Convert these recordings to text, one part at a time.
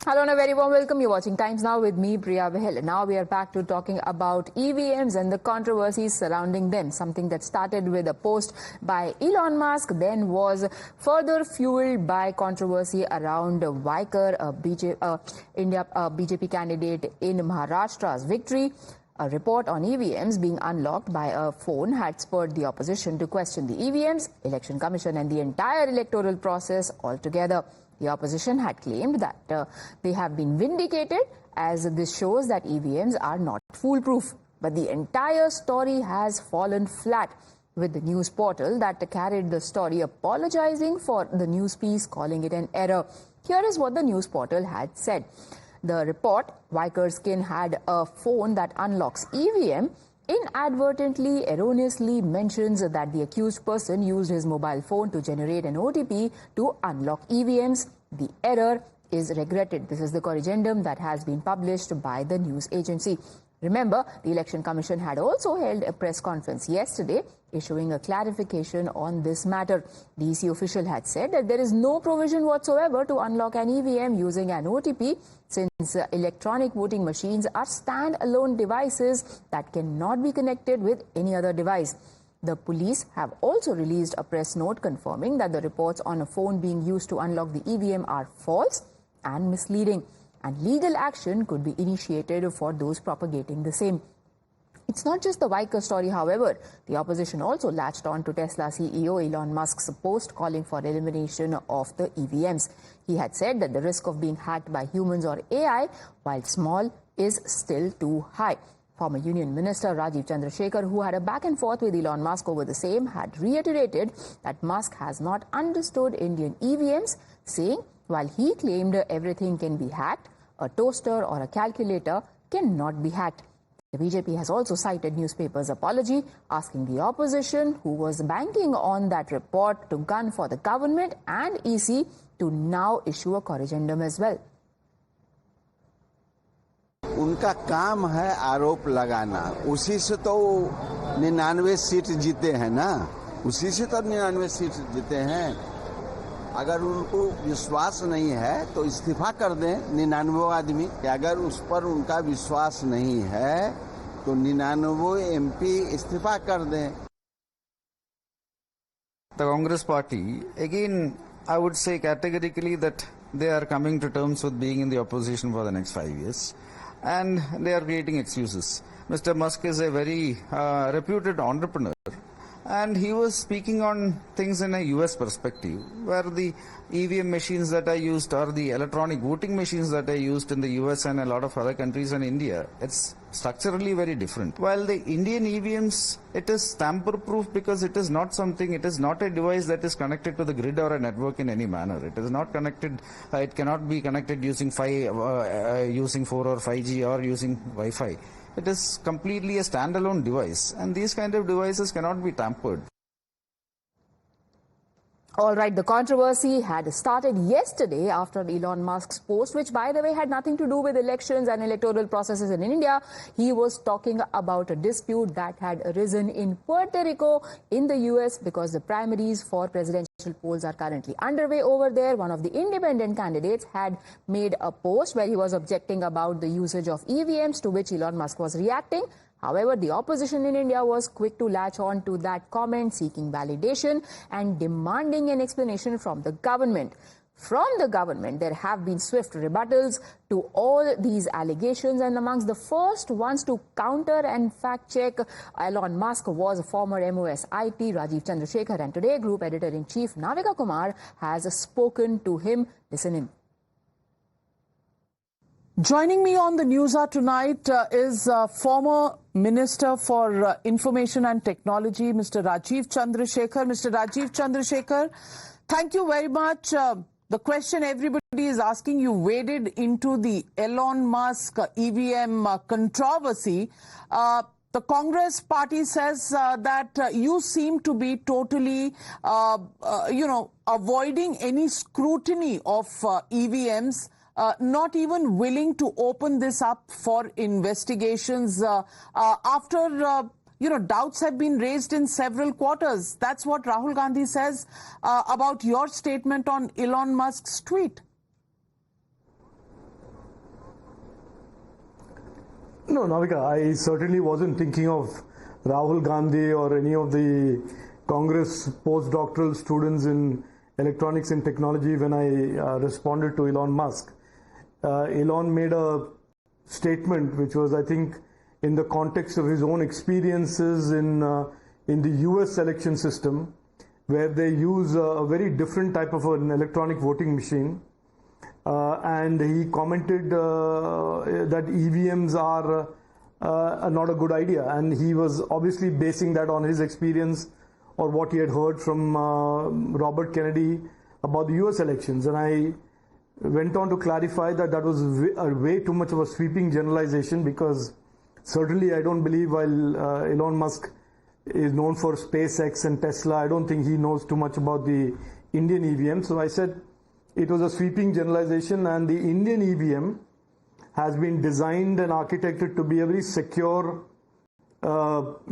Hello and a very warm welcome. You're watching Times Now with me, Priya Vahel. Now we are back to talking about EVMs and the controversies surrounding them. Something that started with a post by Elon Musk, then was further fueled by controversy around Wacker, a BJP candidate in Maharashtra's victory. A report on EVMs being unlocked by a phone had spurred the opposition to question the EVMs, Election Commission and the entire electoral process altogether. The opposition had claimed that they have been vindicated, as this shows that EVMs are not foolproof. But the entire story has fallen flat, with the news portal that carried the story apologizing for the news piece, calling it an error. Here is what the news portal had said. The report, Wacker's skin had a phone that unlocks EVM, inadvertently, erroneously mentions that the accused person used his mobile phone to generate an OTP to unlock EVMs. The error is regretted. This is the corrigendum that has been published by the news agency. Remember, the Election Commission had also held a press conference yesterday, issuing a clarification on this matter. The EC official had said that there is no provision whatsoever to unlock an EVM using an OTP, since electronic voting machines are stand-alone devices that cannot be connected with any other device. The police have also released a press note confirming that the reports on a phone being used to unlock the EVM are false and misleading, and legal action could be initiated for those propagating the same. It's not just the Wacker story, however. The opposition also latched on to Tesla CEO Elon Musk's post calling for elimination of the EVMs. He had said that the risk of being hacked by humans or AI, while small, is still too high. Former Union Minister Rajeev Chandrasekhar, who had a back and forth with Elon Musk over the same, had reiterated that Musk has not understood Indian EVMs, saying while he claimed everything can be hacked, a toaster or a calculator cannot be hacked. The BJP has also cited newspapers' apology, asking the opposition, who was banking on that report to gun for the government and EC, to now issue a corrigendum as well. उनका काम है आरोप लगाना, उसी से तो 99 seat जीते हैं ना, उसी से तो 99 सीट जीते हैं। अगर उनको विश्वास नहीं है तो इस्तीफा कर दें 99 आदमी। अगर उस पर उनका विश्वास नहीं है तो 99 एमपी इस्तीफा कर दें। The Congress party, again, I would say categorically that they are coming to terms with being in the opposition for the next 5 years. And they are creating excuses. Mr. Musk is a very reputed entrepreneur, and he was speaking on things in a US perspective, where the EVM machines that are used or the electronic voting machines that are used in the US and a lot of other countries and India, it's structurally very different. While the Indian EVMs, it is tamper-proof because it is not something, it is not a device that is connected to the grid or a network in any manner. It is not connected, it cannot be connected using 4 or 5G or using Wi-Fi. It is completely a standalone device, and these kind of devices cannot be tampered. All right, the controversy had started yesterday after Elon Musk's post, which, by the way, had nothing to do with elections and electoral processes in India. He was talking about a dispute that had arisen in Puerto Rico in the US because the primaries for presidential polls are currently underway over there. One of the independent candidates had made a post where he was objecting about the usage of EVMs, to which Elon Musk was reacting. However, the opposition in India was quick to latch on to that comment, seeking validation and demanding an explanation from the government. From the government, there have been swift rebuttals to all these allegations, and amongst the first ones to counter and fact-check Elon Musk was former MOS IT Rajeev Chandrasekhar, and today Group Editor-in-Chief Navika Kumar has spoken to him. Listen in. Joining me on the News Hour tonight is former Minister for Information and Technology, Mr. Rajeev Chandrasekhar. Mr. Rajeev Chandrasekhar, thank you very much. The question everybody is asking, you waded into the Elon Musk EVM controversy. The Congress party says that you seem to be totally, avoiding any scrutiny of EVMs. Not even willing to open this up for investigations after, doubts have been raised in several quarters. That's what Rahul Gandhi says about your statement on Elon Musk's tweet. No, Navika, I certainly wasn't thinking of Rahul Gandhi or any of the Congress postdoctoral students in electronics and technology when I responded to Elon Musk. Elon made a statement which was, I think, in the context of his own experiences in the US election system, where they use a very different type of an electronic voting machine. And he commented that EVMs are not a good idea, and he was obviously basing that on his experience or what he had heard from Robert Kennedy about the US elections. And I went on to clarify that that was way too much of a sweeping generalization, because certainly I don't believe, while Elon Musk is known for SpaceX and Tesla, I don't think he knows too much about the Indian EVM. So I said it was a sweeping generalization, and the Indian EVM has been designed and architected to be a very secure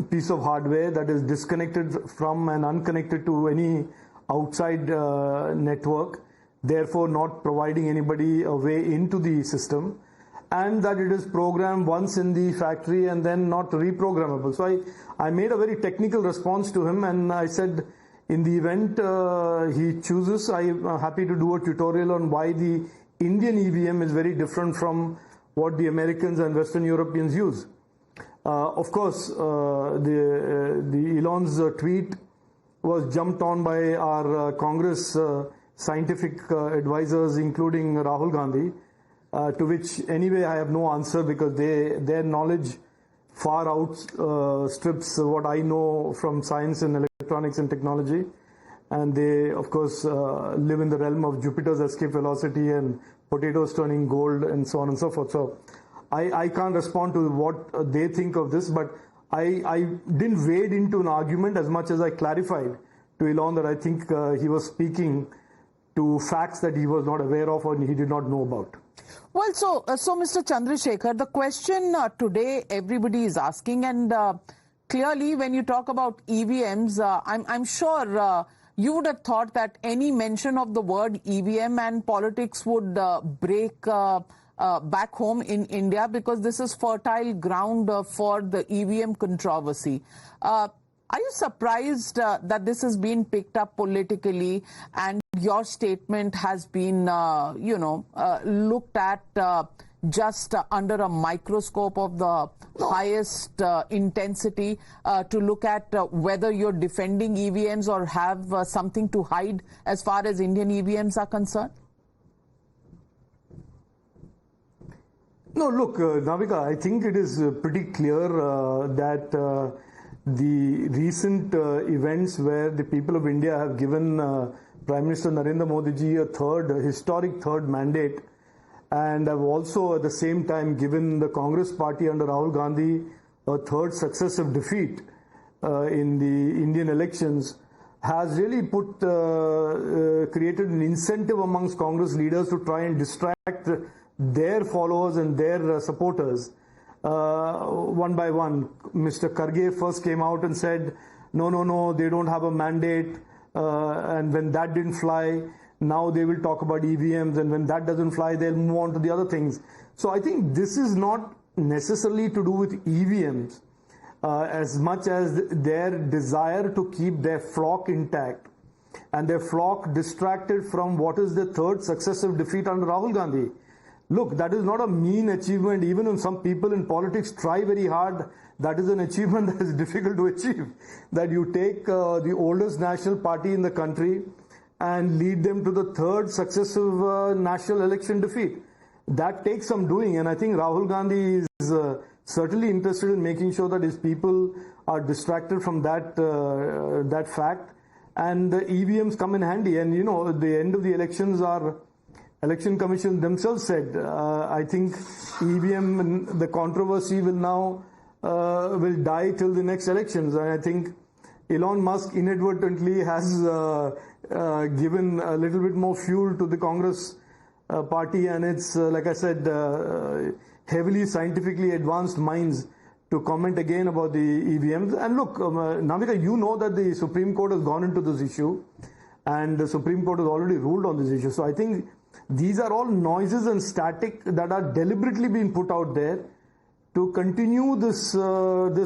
piece of hardware that is disconnected from and unconnected to any outside network, therefore not providing anybody a way into the system, and that it is programmed once in the factory and then not reprogrammable. So I made a very technical response to him, and I said, in the event he chooses, I am happy to do a tutorial on why the Indian EVM is very different from what the Americans and Western Europeans use. Of course, the Elon's tweet was jumped on by our Congress scientific advisors, including Rahul Gandhi, to which anyway I have no answer, because their knowledge far outstrips what I know from science and electronics and technology. And they, of course, live in the realm of Jupiter's escape velocity and potatoes turning gold and so on and so forth. So I can't respond to what they think of this, but I didn't wade into an argument as much as I clarified to Elon that I think he was speaking to facts that he was not aware of or he did not know about. Well, so Mr. Chandrasekhar, the question today everybody is asking, and clearly when you talk about EVMs, I'm sure you would have thought that any mention of the word EVM and politics would break back home in India, because this is fertile ground for the EVM controversy. Are you surprised that this has been picked up politically and your statement has been, looked at just under a microscope of the highest intensity to look at whether you're defending EVMs or have something to hide as far as Indian EVMs are concerned? No, look, Navika, I think it is pretty clear that the recent events where the people of India have given Prime Minister Narendra Modi ji a historic third mandate, and have also at the same time given the Congress party under Rahul Gandhi a third successive defeat in the Indian elections, has really created an incentive amongst Congress leaders to try and distract their followers and their supporters. One by one, Mr. Kharge first came out and said, no, they don't have a mandate, and when that didn't fly, now they will talk about EVMs, and when that doesn't fly, they'll move on to the other things. So I think this is not necessarily to do with EVMs as much as their desire to keep their flock intact and their flock distracted from what is the third successive defeat under Rahul Gandhi. Look, that is not a mean achievement. Even when some people in politics try very hard, that is an achievement that is difficult to achieve. That you take the oldest national party in the country and lead them to the third successive national election defeat. That takes some doing, and I think Rahul Gandhi is certainly interested in making sure that his people are distracted from that fact, and the EVMs come in handy. And the end of the elections are. Election Commission themselves said, I think EVM, the controversy will now will die till the next elections. And I think Elon Musk inadvertently has given a little bit more fuel to the Congress party, and it's, like I said, heavily scientifically advanced minds to comment again about the EVMs. And look, Navika, you know that the Supreme Court has gone into this issue, and the Supreme Court has already ruled on this issue. So I think these are all noises and static that are deliberately being put out there to continue this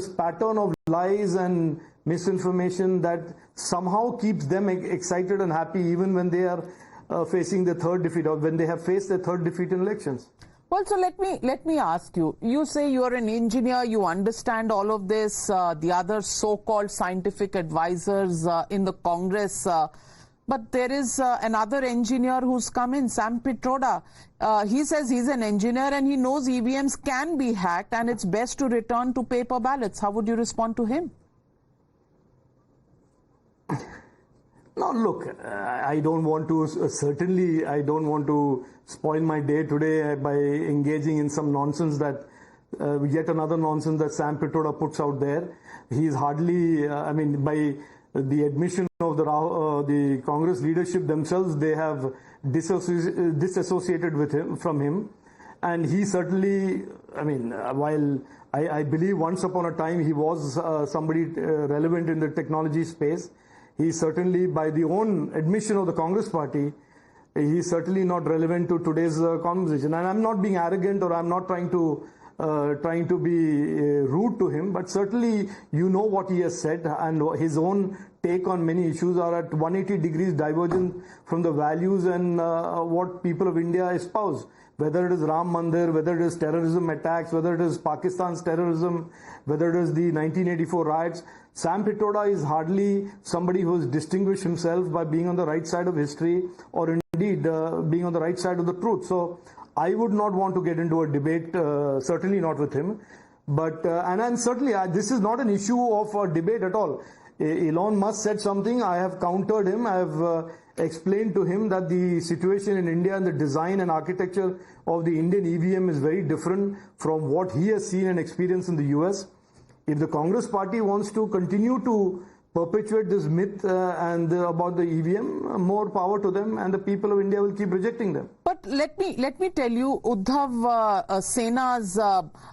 pattern of lies and misinformation that somehow keeps them excited and happy even when they are facing the third defeat, or when they have faced their third defeat in elections. Well, so let me ask you. You say you are an engineer, you understand all of this. The other so-called scientific advisors in the Congress. But there is another engineer who's come in, Sam Pitroda. He says he's an engineer and he knows EVMs can be hacked and it's best to return to paper ballots. How would you respond to him? Now, look, I don't want to, certainly I don't want to spoil my day today by engaging in some nonsense that, yet another nonsense that Sam Pitroda puts out there. He's hardly, I mean, by the admission of the Congress leadership themselves, they have disassociated with him, from him. And he certainly, I mean, while I believe once upon a time he was somebody relevant in the technology space, he certainly, by the own admission of the Congress party, he is certainly not relevant to today's conversation. And I'm not being arrogant, or I'm not trying to be rude to him, but certainly you know what he has said, and his own take on many issues are at 180 degrees divergent from the values and what people of India espouse. Whether it is Ram Mandir, whether it is terrorism attacks, whether it is Pakistan's terrorism, whether it is the 1984 riots, Sam Pitroda is hardly somebody who has distinguished himself by being on the right side of history, or indeed being on the right side of the truth. So I would not want to get into a debate, certainly not with him. But and certainly this is not an issue of a debate at all. Elon Musk said something, I have countered him, I have explained to him that the situation in India and the design and architecture of the Indian EVM is very different from what he has seen and experienced in the US. If the Congress party wants to continue to perpetuate this myth and about the EVM, more power to them, and the people of India will keep rejecting them. But let me tell you, Uddhav Sena's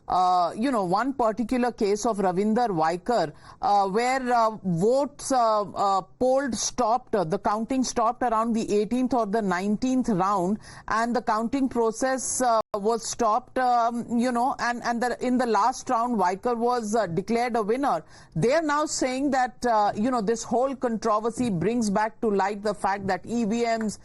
one particular case of Rinder Wacker, where votes polled stopped, the counting stopped around the 18th or the 19th round, and the counting process was stopped, and in the last round, Wacker was declared a winner. They are now saying that this whole controversy brings back to light the fact that EVMs,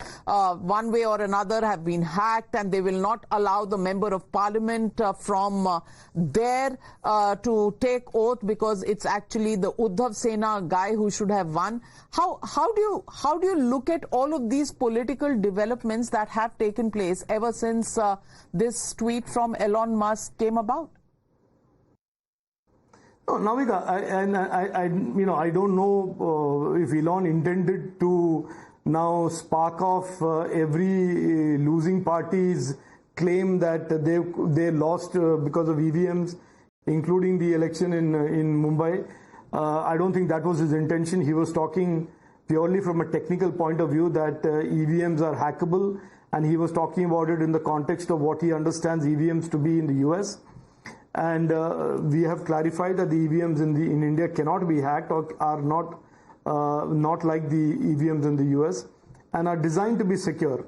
one way or another, have been hacked, and they will not allow the member of parliament from there to take oath, because it's actually the Uddhav Sena guy who should have won. How do you look at all of these political developments that have taken place ever since this tweet from Elon Musk came about? No, Navika, I don't know if Elon intended to now spark off every losing party's claim that they lost because of EVMs, including the election in Mumbai. I don't think that was his intention. He was talking purely from a technical point of view that EVMs are hackable, and he was talking about it in the context of what he understands EVMs to be in the US. And we have clarified that the EVMs in India cannot be hacked, or are not like the EVMs in the US, and are designed to be secure.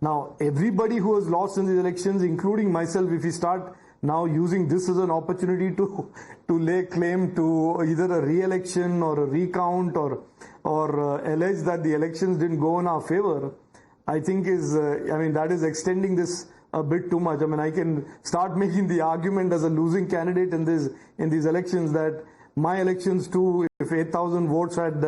Now, everybody who has lost in the elections, including myself, if we start now using this as an opportunity to lay claim to either a re-election or a recount, or allege that the elections didn't go in our favor, I think that is extending this a bit too much. I mean, I can start making the argument as a losing candidate in these elections that my elections too, if 8,000 votes had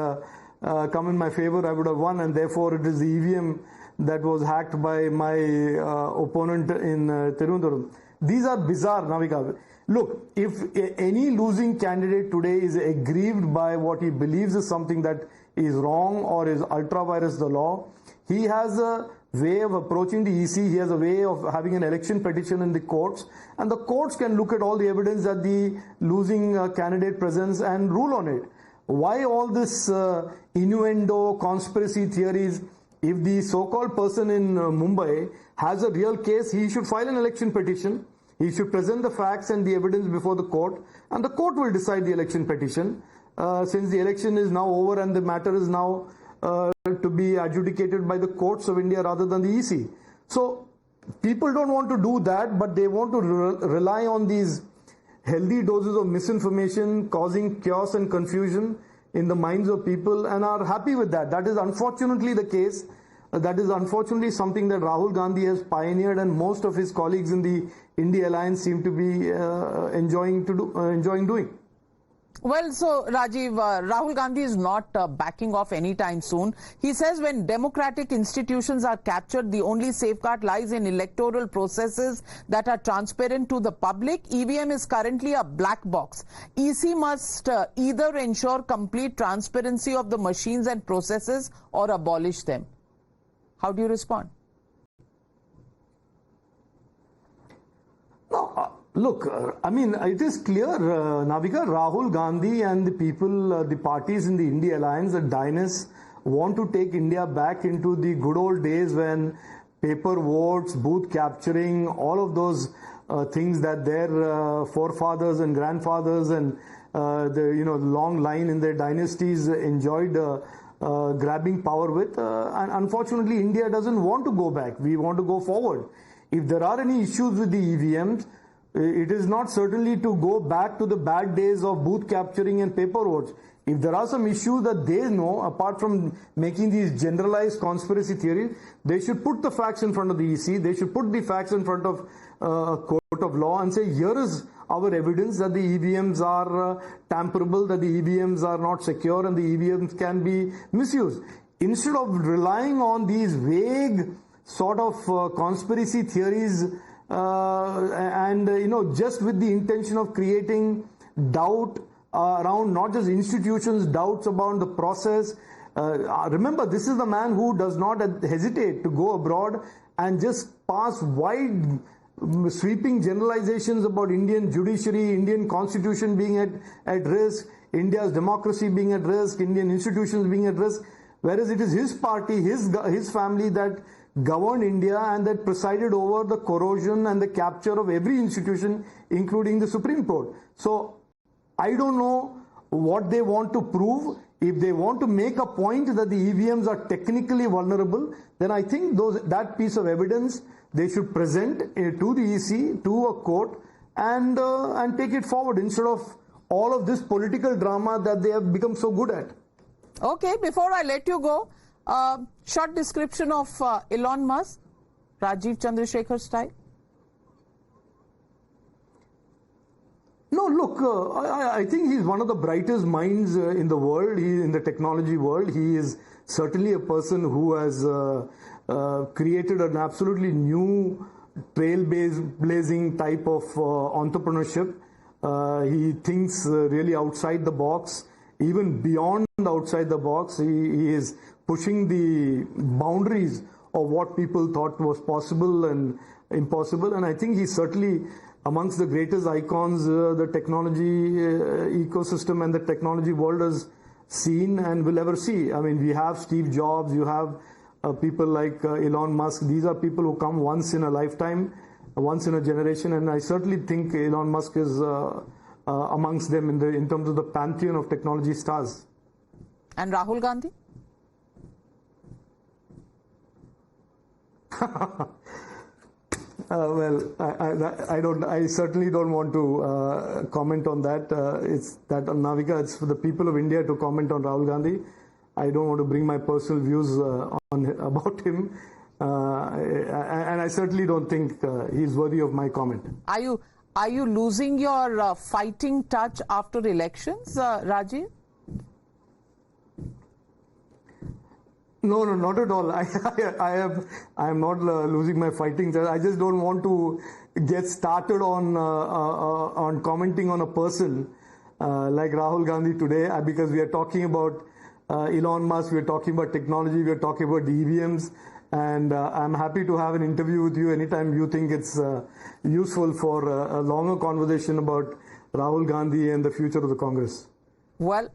come in my favor, I would have won, and therefore it is the EVM that was hacked by my opponent in Tirunelveli. These are bizarre, Navika. Look, if any losing candidate today is aggrieved by what he believes is something that is wrong or is ultra vires the law, he has a way of approaching the EC, he has a way of having an election petition in the courts, and the courts can look at all the evidence that the losing candidate presents and rule on it. Why all this innuendo, conspiracy theories? If the so-called person in Mumbai has a real case, he should file an election petition, he should present the facts and the evidence before the court, and the court will decide the election petition. Since the election is now over and the matter is now to be adjudicated by the courts of India rather than the EC. So people don't want to do that, but they want to rely on these healthy doses of misinformation, causing chaos and confusion in the minds of people, and are happy with that. That is unfortunately the case. That is unfortunately something that Rahul Gandhi has pioneered, and most of his colleagues in the India Alliance seem to be enjoying doing. Well, so Rajiv, Rahul Gandhi is not backing off anytime soon. He says when democratic institutions are captured, the only safeguard lies in electoral processes that are transparent to the public. EVM is currently a black box. EC must either ensure complete transparency of the machines and processes or abolish them. How do you respond? Look, I mean, it is clear, Navika, Rahul Gandhi and the people, the parties in the India Alliance, the dynasts, want to take India back into the good old days when paper votes, booth capturing, all of those things that their forefathers and grandfathers and the long line in their dynasties enjoyed grabbing power with. And unfortunately, India doesn't want to go back. We want to go forward. If there are any issues with the EVMs, it is not certainly to go back to the bad days of booth capturing and paper votes. If there are some issues that they know, apart from making these generalized conspiracy theories, they should put the facts in front of the EC, they should put the facts in front of a court of law and say, here is our evidence that the EVMs are tamperable, that the EVMs are not secure and the EVMs can be misused. Instead of relying on these vague sort of conspiracy theories just with the intention of creating doubt around not just institutions, doubts about the process. Remember, this is the man who does not hesitate to go abroad and just pass wide sweeping generalizations about Indian judiciary, Indian constitution being at risk, India's democracy being at risk, Indian institutions being at risk, whereas it is his party, his family that governed India and that presided over the corrosion and the capture of every institution, including the Supreme Court. So I don't know what they want to prove. If they want to make a point that the EVMs are technically vulnerable, then I think that piece of evidence they should present to the EC, to a court, and take it forward instead of all of this political drama that they have become so good at. Okay, before I let you go, short description of Elon Musk, Rajeev Chandrasekhar style. No, look, I think he's one of the brightest minds in the world, in the technology world. He is certainly a person who has created an absolutely new trailblazing type of entrepreneurship. He thinks really outside the box, even beyond outside the box. He is pushing the boundaries of what people thought was possible and impossible. And I think he's certainly amongst the greatest icons the technology ecosystem and the technology world has seen and will ever see. I mean, we have Steve Jobs, you have people like Elon Musk. These are people who come once in a lifetime, once in a generation, and I certainly think Elon Musk is amongst them in terms of the pantheon of technology stars. And Rahul Gandhi? I certainly don't want to comment on that. It's that Navika, it's for the people of India to comment on Rahul Gandhi. I don't want to bring my personal views about him, and I certainly don't think he's worthy of my comment. Are you losing your fighting touch after elections, Rajiv? No, not at all. I am not losing my fighting touch. I just don't want to get started on commenting on a person like Rahul Gandhi today, because we are talking about Elon Musk, we are talking about technology, we are talking about the EVMs, and I'm happy to have an interview with you anytime you think it's useful for a longer conversation about Rahul Gandhi and the future of the Congress. Well,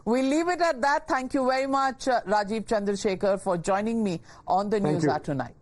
we'll leave it at that. Thank you very much, Rajeev Chandrasekhar, for joining me on the News Hour tonight.